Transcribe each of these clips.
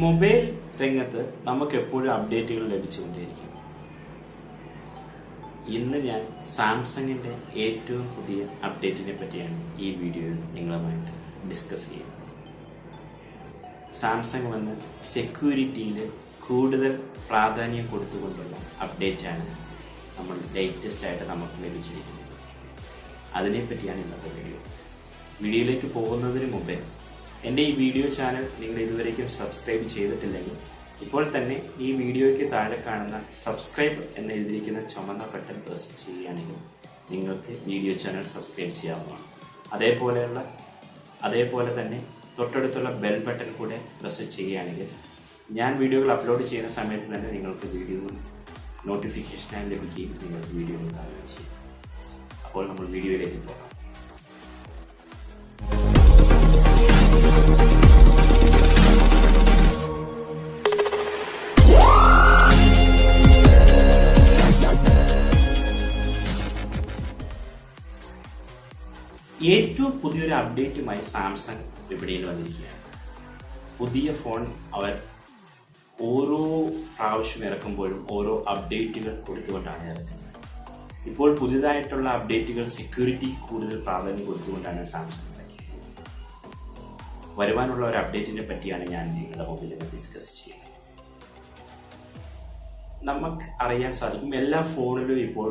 Mobile രംഗത്ത് നമുക്ക് എപ്പോഴും അപ്ഡേറ്റുകൾ ലഭിച്ചുകൊണ്ടേയിരിക്കും. ഇന്ന് ഞാൻ സാംസങ്ങിന്റെ ഏറ്റവും പുതിയ അപ്ഡേറ്റിനെ പറ്റിയാണ് ഈ വീഡിയോയിൽ നിങ്ങളുമായിട്ട് ഡിസ്കസ് ചെയ്യുന്നത്. സാംസങ് വന്ന് സെക്യൂരിറ്റിയിൽ കൂടുതൽ പ്രാധാന്യം കൊടുത്തുകൊണ്ടുള്ള അപ്ഡേറ്റാണ് നമ്മൾ ലേറ്റസ്റ്റ് ആയിട്ട് നമുക്ക് ലഭിച്ചിരിക്കുന്നത്. അതിനെപ്പറ്റിയാണ് ഇന്നത്തെ വീഡിയോയിലേക്ക് പോകുന്നതിന് മുമ്പേ എൻ്റെ ഈ വീഡിയോ ചാനൽ നിങ്ങൾ ഇതുവരേക്കും സബ്സ്ക്രൈബ് ചെയ്തിട്ടില്ലെങ്കിൽ ഇപ്പോൾ തന്നെ ഈ വീഡിയോയ്ക്ക് താഴെ കാണുന്ന സബ്സ്ക്രൈബ് എന്ന് എഴുതിയിരിക്കുന്ന ചുമന്ന ബട്ടൺ പ്രസ് ചെയ്യുകയാണെങ്കിൽ നിങ്ങൾക്ക് വീഡിയോ ചാനൽ സബ്സ്ക്രൈബ് ചെയ്യാവുന്നതാണ്. അതേപോലെ തന്നെ തൊട്ടടുത്തുള്ള ബെൽ ബട്ടൺ കൂടെ പ്രസ് ചെയ്യുകയാണെങ്കിൽ ഞാൻ വീഡിയോകൾ അപ്ലോഡ് ചെയ്യുന്ന സമയത്ത് തന്നെ നിങ്ങൾക്ക് വീഡിയോ നോട്ടിഫിക്കേഷനായി ലഭിക്കുകയും നിങ്ങൾക്ക് വീഡിയോ കാണുകയും ചെയ്യും. അപ്പോൾ നമ്മൾ വീഡിയോയിലേക്ക് പോകാം. ഏറ്റവും പുതിയൊരു അപ്ഡേറ്റുമായി സാംസങ് വിപണിയിൽ വന്നിരിക്കുകയാണ്. പുതിയ ഫോൺ അവർ ഓരോ പ്രാവശ്യം ഇറക്കുമ്പോഴും ഓരോ അപ്ഡേറ്റുകൾ കൊടുത്തുകൊണ്ടാണ് ഇറക്കുന്നത്. ഇപ്പോൾ പുതിയതായിട്ടുള്ള അപ്ഡേറ്റുകൾ സെക്യൂരിറ്റി കൂടുതൽ പ്രാധാന്യം കൊടുത്തുകൊണ്ടാണ് സാംസങ് ഇറക്കിയത്. വരുവാനുള്ള ഒരു അപ്ഡേറ്റിനെ പറ്റിയാണ് ഞാൻ നിങ്ങളുടെ മുമ്പിൽ ഡിസ്കസ് ചെയ്യുന്നത്. നമുക്ക് അറിയാൻ സാധിക്കും, എല്ലാ ഫോണിലും ഇപ്പോൾ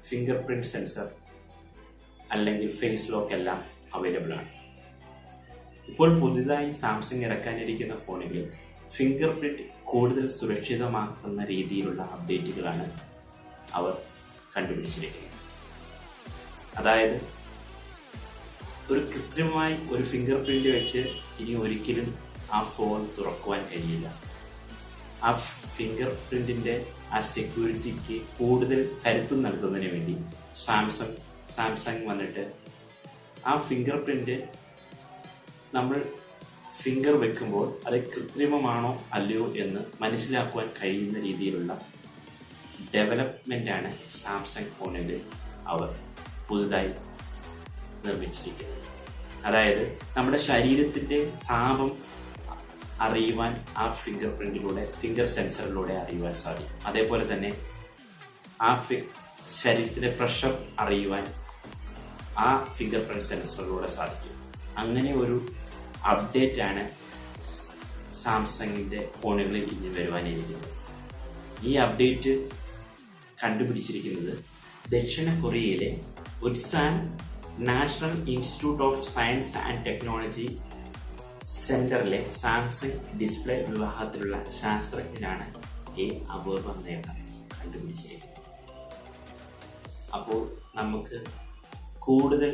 ഫിംഗർ പ്രിന്റ് സെൻസർ അല്ലെങ്കിൽ ഫേസ് ലോക്ക് എല്ലാം അവൈലബിൾ ആണ്. ഇപ്പോൾ പുതിയതായി സാംസങ് ഇറക്കാനിരിക്കുന്ന ഫോണുകളിൽ ഫിംഗർ പ്രിന്റ് കൂടുതൽ സുരക്ഷിതമാക്കുന്ന രീതിയിലുള്ള അപ്ഡേറ്റുകളാണ് അവർ കണ്ടുപിടിച്ചിരിക്കുന്നത്. അതായത് ഒരു കൃത്രിമമായി ഒരു ഫിംഗർ പ്രിന്റ് വെച്ച് ഇനി ഒരിക്കലും ആ ഫോൺ തുറക്കുവാൻ കഴിയില്ല. ആ ഫിംഗർ പ്രിന്റിന്റെ ആ സെക്യൂരിറ്റിക്ക് കൂടുതൽ കരുത്തു നൽകുന്നതിന് വേണ്ടി സാംസങ് വന്നിട്ട് ആ ഫിംഗർ പ്രിന്റ് നമ്മൾ ഫിംഗർ വെക്കുമ്പോൾ അത് കൃത്രിമമാണോ അല്ലയോ എന്ന് മനസ്സിലാക്കുവാൻ കഴിയുന്ന രീതിയിലുള്ള ഡെവലപ്മെൻ്റാണ് സാംസങ് ഫോണിൽ അവർ പുതുതായി നിർമ്മിച്ചിരിക്കുന്നത്. അതായത് നമ്മുടെ ശരീരത്തിൻ്റെ താപം അറിയുവാൻ ആ ഫിംഗർ പ്രിന്റിലൂടെ, ഫിംഗർ സെൻസറിലൂടെ അറിയുവാൻ സാധിക്കും. അതേപോലെ തന്നെ ആ ശരീരത്തിൻ്റെ പ്രഷർ അറിയുവാൻ ആ ഫിംഗർ പ്രിന്റ് സെൻസറിലൂടെ സാധിക്കും. അങ്ങനെ ഒരു അപ്ഡേറ്റ് ആണ് സാംസങ്ങിന്റെ ഫോണുകളിൽ ഇനി വരുവാനിരിക്കുന്നത്. ഈ അപ്ഡേറ്റ് കണ്ടുപിടിച്ചിരിക്കുന്നത് ദക്ഷിണ കൊറിയയിലെ Ulsan national institute of science and technology സെന്ററിലെ സാംസങ് ഡിസ്പ്ലേ വിഭാഗത്തിലുള്ള ശാസ്ത്രജ്ഞനാണ് ഈ അപൂർവ നേട്ടം കണ്ടുപിടിച്ചിരിക്കുന്നത്. അപ്പോൾ നമുക്ക് കൂടുതൽ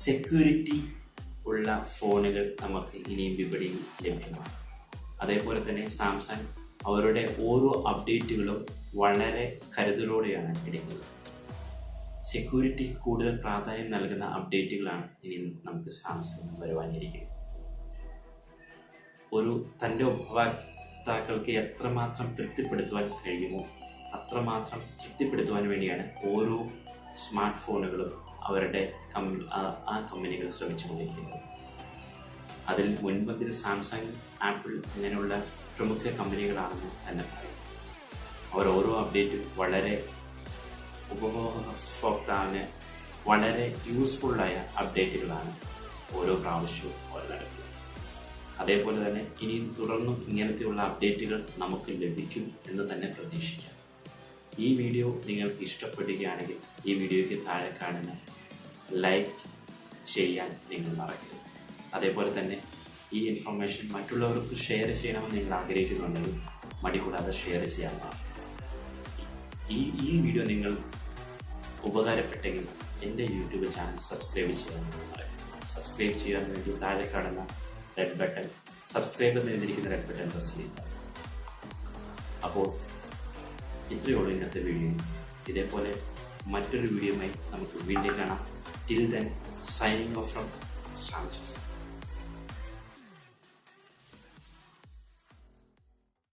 സെക്യൂരിറ്റി ഉള്ള ഫോണുകൾ നമുക്ക് ഇനിയും വിപണിയിൽ ലഭ്യമാണ്. അതേപോലെ തന്നെ സാംസങ് അവരുടെ ഓരോ അപ്ഡേറ്റുകളും വളരെ കരുതലോടെയാണ് എടുക്കുന്നത്. സെക്യൂരിറ്റിക്ക് കൂടുതൽ പ്രാധാന്യം നൽകുന്ന അപ്ഡേറ്റുകളാണ് ഇനി നമുക്ക് സാംസങ് വരുവാനിരിക്കുന്നത്. തൻ്റെ ഉപഭോക്താക്കൾക്ക് എത്രമാത്രം തൃപ്തിപ്പെടുത്തുവാൻ കഴിയുമോ അത്രമാത്രം തൃപ്തിപ്പെടുത്തുവാൻ വേണ്ടിയാണ് ഓരോ സ്മാർട്ട് ഫോണുകളും അവരുടെ ആ കമ്പനികൾ ശ്രമിച്ചുകൊണ്ടിരിക്കുന്നത്. അതിൽ മുൻപന്തിൽ സാംസങ്, ആപ്പിൾ അങ്ങനെയുള്ള പ്രമുഖ കമ്പനികളാണെന്ന് തന്നെ പറയും. അവർ ഓരോ അപ്ഡേറ്റും വളരെ ഉപഭോക്താവിന് വളരെ യൂസ്ഫുള്ളായ അപ്ഡേറ്റുകളാണ് ഓരോ പ്രാവശ്യവും അവർ നടക്കുന്നത്. അതേപോലെ തന്നെ ഇനിയും തുടർന്നും ഇങ്ങനത്തെയുള്ള അപ്ഡേറ്റുകൾ നമുക്ക് ലഭിക്കും എന്ന് തന്നെ പ്രതീക്ഷിക്കാം. ഈ വീഡിയോ നിങ്ങൾക്ക് ഇഷ്ടപ്പെടുകയാണെങ്കിൽ ഈ വീഡിയോയ്ക്ക് താഴെ കാണുന്ന ലൈക്ക് ചെയ്യാൻ നിങ്ങൾ മറക്കരുത്. അതേപോലെ തന്നെ ഈ ഇൻഫർമേഷൻ മറ്റുള്ളവർക്ക് ഷെയർ ചെയ്യണമെന്ന് നിങ്ങൾ ആഗ്രഹിക്കുന്നുണ്ടെങ്കിൽ മടി കൂടാതെ ഷെയർ ചെയ്യാവുന്നതാണ്. ഈ വീഡിയോ നിങ്ങൾ ഉപകാരപ്പെട്ടെങ്കിൽ എൻ്റെ യൂട്യൂബ് ചാനൽ സബ്സ്ക്രൈബ് ചെയ്യാൻ മറക്കരുത്. സബ്സ്ക്രൈബ് ചെയ്യാൻ വേണ്ടി താഴെ കാണുന്ന റെഡ് ബട്ടൺ, സബ്സ്ക്രൈബ് എന്ന് എഴുതിയിരിക്കുന്ന റെഡ് ബട്ടൺ പ്രസ് ചെയ്യുക. അപ്പോൾ ഇത്രയേ ഉള്ളൂ ഇന്നത്തെ വീഡിയോ. ഇതേപോലെ മറ്റൊരു വീഡിയോയുമായി നമുക്ക് വീണ്ടും കാണാം. Till then, signing off from Samsung.